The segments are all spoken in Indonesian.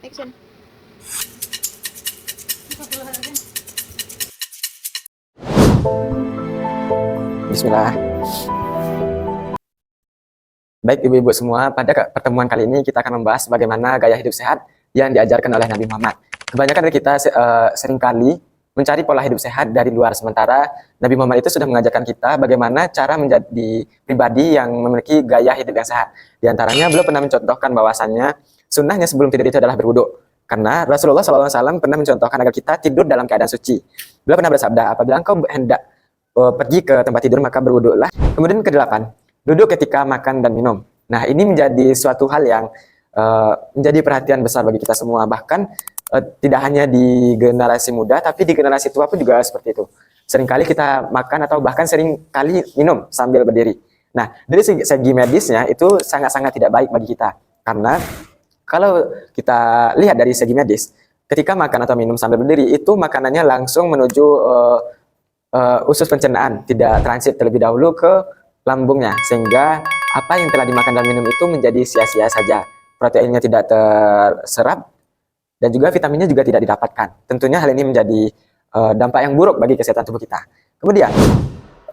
Action. Bismillah. Baik ibu-ibu semua, pada pertemuan kali ini kita akan membahas bagaimana gaya hidup sehat yang diajarkan oleh Nabi Muhammad. Kebanyakan dari kita seringkali mencari pola hidup sehat dari luar, sementara Nabi Muhammad itu sudah mengajarkan kita bagaimana cara menjadi pribadi yang memiliki gaya hidup yang sehat. Di antaranya beliau pernah mencontohkan bahwasannya sunnahnya sebelum tidur itu adalah berwudu. Karena Rasulullah SAW pernah mencontohkan agar kita tidur dalam keadaan suci. Beliau pernah bersabda, apabila engkau hendak pergi ke tempat tidur maka berwudulah. Kemudian ke-8, duduk ketika makan dan minum. Nah, ini menjadi suatu hal yang menjadi perhatian besar bagi kita semua. Bahkan tidak hanya di generasi muda, tapi di generasi tua pun juga seperti itu. Seringkali kita makan atau bahkan seringkali minum sambil berdiri. Nah, dari segi medisnya itu sangat-sangat tidak baik bagi kita. Karena kalau kita lihat dari segi medis, ketika makan atau minum sambil berdiri, itu makanannya langsung menuju usus pencernaan, tidak transit terlebih dahulu ke lambungnya, sehingga apa yang telah dimakan dan minum itu menjadi sia-sia saja. Proteinnya tidak terserap dan juga vitaminnya juga tidak didapatkan. Tentunya hal ini menjadi dampak yang buruk bagi kesehatan tubuh kita. Kemudian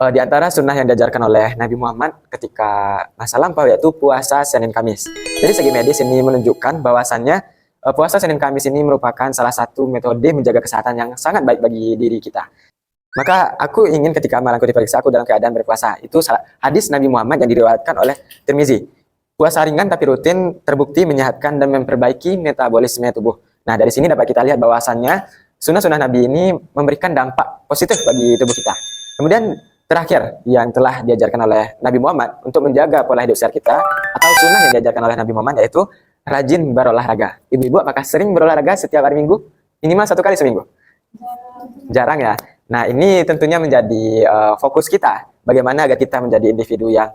di antara sunnah yang diajarkan oleh Nabi Muhammad ketika masa lampau yaitu puasa Senin Kamis. Jadi segi medis ini menunjukkan bahwasannya puasa Senin Kamis ini merupakan salah satu metode menjaga kesehatan yang sangat baik bagi diri kita. Maka aku ingin ketika malamku diperiksa aku dalam keadaan berpuasa. Itu hadis Nabi Muhammad yang diriwayatkan oleh Tirmizi. Puasa ringan tapi rutin terbukti menyehatkan dan memperbaiki metabolisme tubuh. Nah, dari sini dapat kita lihat bahwasannya sunnah-sunnah Nabi ini memberikan dampak positif bagi tubuh kita. Kemudian terakhir yang telah diajarkan oleh Nabi Muhammad untuk menjaga pola hidup sehat kita atau sunnah yang diajarkan oleh Nabi Muhammad yaitu rajin berolahraga. Ibu-ibu apakah sering berolahraga setiap hari Minggu? Minimal 1 kali seminggu? Jarang ya. Nah, ini tentunya menjadi fokus kita. Bagaimana agar kita menjadi individu yang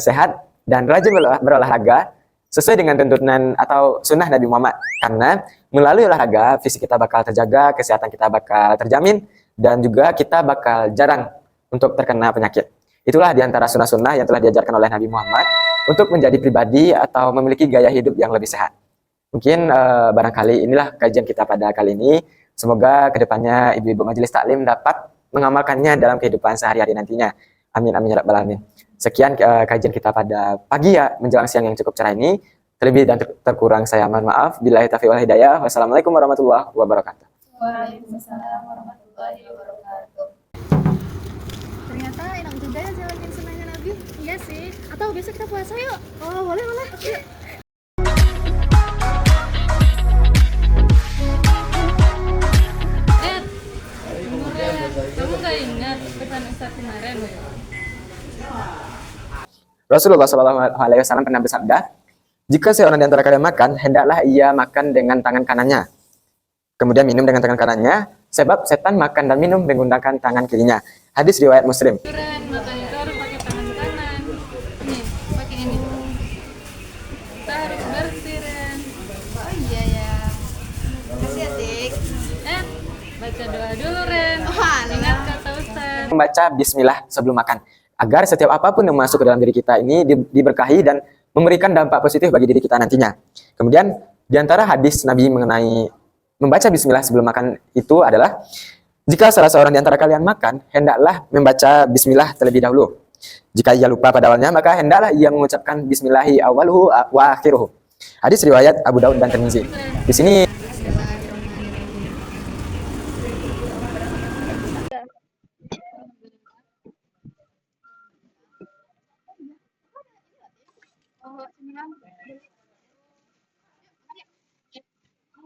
sehat dan rajin berolahraga sesuai dengan tuntunan atau sunnah Nabi Muhammad. Karena melalui olahraga, fisik kita bakal terjaga, kesehatan kita bakal terjamin, dan juga kita bakal jarang untuk terkena penyakit. Itulah diantara sunnah-sunnah yang telah diajarkan oleh Nabi Muhammad untuk menjadi pribadi atau memiliki gaya hidup yang lebih sehat. Mungkin barangkali inilah kajian kita pada kali ini. Semoga kedepannya ibu-ibu majelis taklim dapat mengamalkannya dalam kehidupan sehari-hari nantinya. Amin, amin, ya rabbal alamin. Sekian kajian kita pada pagi ya, menjelang siang yang cukup cerah ini. Terlebih dan terkurang saya mohon maaf. Billahi taufiq wal hidayah. Wassalamualaikum warahmatullahi wabarakatuh. Waalaikumsalam warahmatullahi wabarakatuh. Ternyata enak juga ya jalanin sunnahnya Nabi. Iya sih. Atau besok kita puasa yuk. Oh, boleh, boleh. Yuk. Kamu gak ingat pesan Ustaz kemarin? Rasulullah SAW pernah bersabda, jika seorang di antara kalian makan, hendaklah ia makan dengan tangan kanannya. Kemudian minum dengan tangan kanannya, sebab setan makan dan minum menggunakan tangan kirinya. Hadis riwayat Muslim. Keren, makan itu harus pakai tangan kanan. Nih, pakai ini. Kita harus bersih, Ren. Oh iya ya. Makasih ya, Tik. Baca doa dulu, Ren. Wah, Ingat kata Ustaz. Membaca bismillah sebelum makan, agar setiap apapun yang masuk ke dalam diri kita ini diberkahi dan memberikan dampak positif bagi diri kita nantinya. Kemudian di antara hadis Nabi mengenai membaca bismillah sebelum makan itu adalah, jika salah seorang di antara kalian makan, hendaklah membaca bismillah terlebih dahulu. Jika ia lupa pada awalnya, maka hendaklah ia mengucapkan bismillahi awaluhu wa akhiruhu. Hadis riwayat Abu Daud dan Tirmizi. Di sini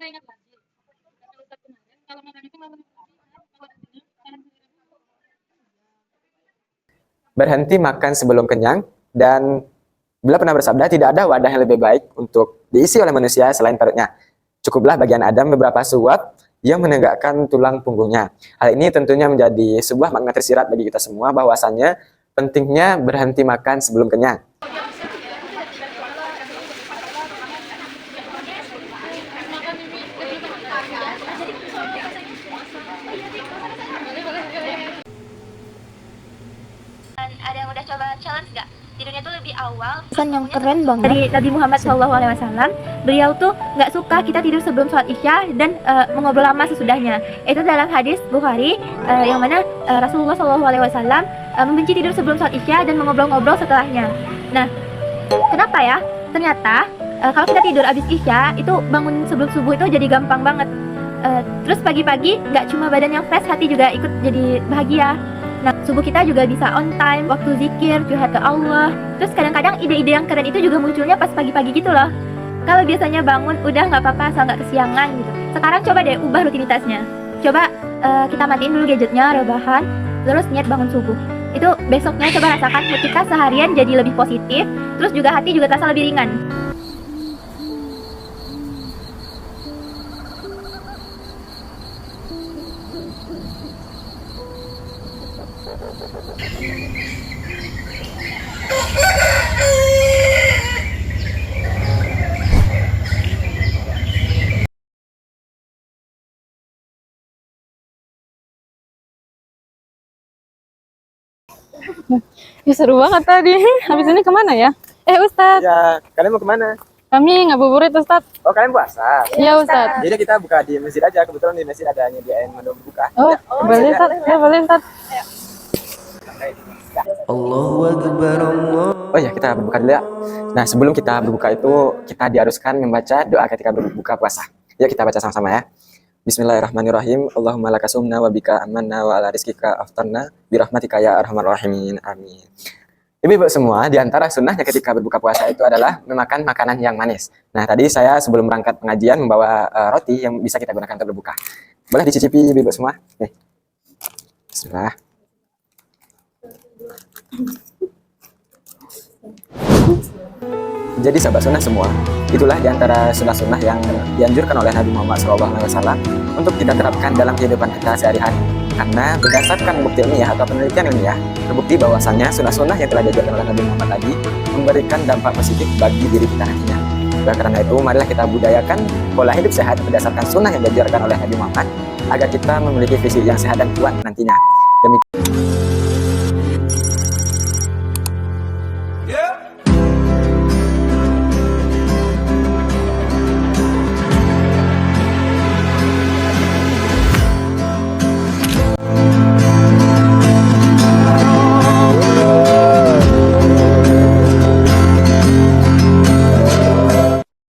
Nggak ingat lagi. Kata Ustaz kemarin, kalau makan itu makan berhenti makan sebelum kenyang, dan beliau pernah bersabda, tidak ada wadah yang lebih baik untuk diisi oleh manusia selain perutnya. Cukuplah bagian Adam beberapa suap yang menegakkan tulang punggungnya. Hal ini tentunya menjadi sebuah makna tersirat bagi kita semua bahwasannya pentingnya berhenti makan sebelum kenyang. Ada yang udah coba challenge nggak? Tidurnya tuh lebih awal. Pesan yang keren banget Dari Nabi Muhammad SAW, beliau tuh nggak suka kita tidur sebelum sholat isya dan mengobrol lama sesudahnya. Itu dalam hadis Bukhari yang mana Rasulullah SAW membenci tidur sebelum sholat isya dan mengobrol-ngobrol setelahnya. Nah, kenapa ya? Ternyata kalau kita tidur abis isya itu bangun sebelum subuh itu jadi gampang banget. Terus pagi-pagi nggak cuma badan yang fresh, hati juga ikut jadi bahagia. Nah, subuh kita juga bisa on time, waktu zikir, curhat ke Allah. Terus kadang-kadang ide-ide yang keren itu juga munculnya pas pagi-pagi gitu loh. Kalau biasanya bangun udah nggak apa-apa asal nggak kesiangan gitu. Sekarang coba deh ubah rutinitasnya. Coba kita matiin dulu gadgetnya, rebahan, terus niat bangun subuh. Itu besoknya coba rasakan mood kita seharian jadi lebih positif, terus juga hati juga terasa lebih ringan. Ya, seru banget tadi. Habis ini kemana ya? Ustadz, Ya, kalian mau kemana? kami ngabuburit Ustadz. Oh, kalian puasa? Iya Ustadz. Jadi kita buka di masjid aja. Kebetulan di masjid ada nyediain menu buka. Oh, boleh Ustadz. Ya, boleh Ustadz. Allahu Akbar Allah. Oh ya, kita berbuka dulu ya. Nah, sebelum kita berbuka itu, kita diharuskan membaca doa ketika berbuka puasa. Ya, kita baca sama-sama ya. Bismillahirrahmanirrahim. Allahumma lakasumna wa bika amanna wa ala rizkika aftarna birahmatika ya arhamar rahimin. Amin. Ibu-ibu semua, di antara sunnahnya ketika berbuka puasa itu adalah memakan makanan yang manis. Nah, tadi saya sebelum berangkat pengajian membawa roti yang bisa kita gunakan untuk berbuka. Boleh dicicipi ibu-ibu semua? Nih. Bismillah. Jadi sahabat sunnah semua, itulah di antara sunnah-sunnah yang dianjurkan oleh Nabi Muhammad SAW untuk kita terapkan dalam kehidupan kita sehari-hari. Karena berdasarkan bukti ilmiah atau penelitian ilmiah, terbukti bahwasannya sunnah-sunnah yang telah diajarkan oleh Nabi Muhammad tadi memberikan dampak positif bagi diri kita nantinya. Oleh karena itu, marilah kita budayakan pola hidup sehat berdasarkan sunnah yang diajarkan oleh Nabi Muhammad agar kita memiliki fisik yang sehat dan kuat nantinya. Demikian.